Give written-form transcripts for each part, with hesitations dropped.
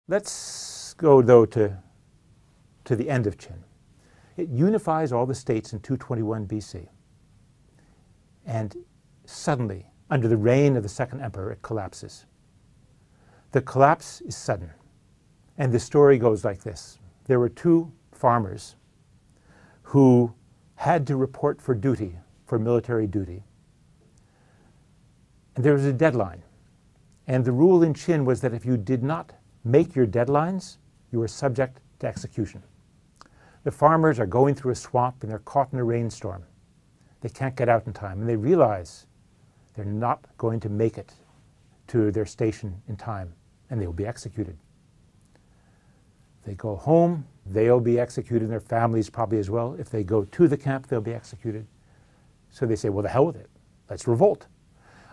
Let's go, though, to the end of Qin. It unifies all the states in 221 BC. And suddenly, under the reign of the second emperor, it collapses. The collapse is sudden. And the story goes like this. There were two farmers who had to report for duty, for military duty. And there was a deadline. And the rule in Qin was that if you did not make your deadlines, you were subject to execution. The farmers are going through a swamp and they're caught in a rainstorm. They can't get out in time, and they realize they're not going to make it to their station in time, and they will be executed. They go home, they'll be executed, their families probably as well. If they go to the camp, they'll be executed. So they say, well, the hell with it. Let's revolt.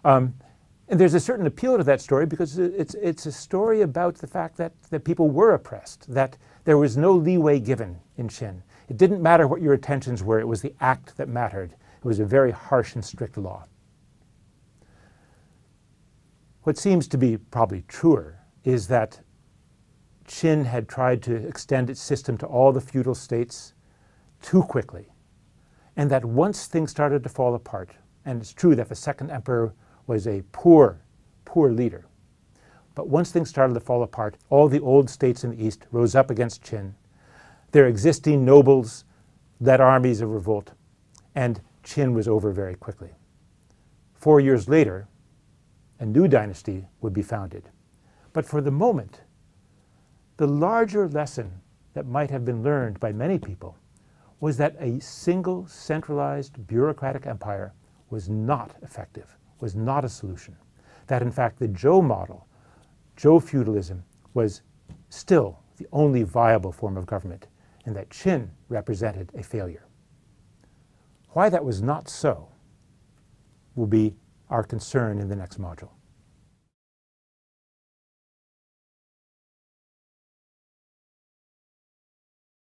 And there's a certain appeal to that story because it's a story about the fact that people were oppressed, that there was no leeway given in Qin. It didn't matter what your intentions were, it was the act that mattered. It was a very harsh and strict law. What seems to be probably truer is that Qin had tried to extend its system to all the feudal states too quickly, and that once things started to fall apart, and it's true that the second emperor was a poor leader, but once things started to fall apart, all the old states in the east rose up against Qin. Their existing nobles led armies of revolt, and Qin was over very quickly. 4 years later, a new dynasty would be founded. But for the moment, the larger lesson that might have been learned by many people was that a single centralized bureaucratic empire was not effective, was not a solution. That in fact the Zhou model, Zhou feudalism, was still the only viable form of government, and that Qin represented a failure. Why that was not so will be our concern in the next module.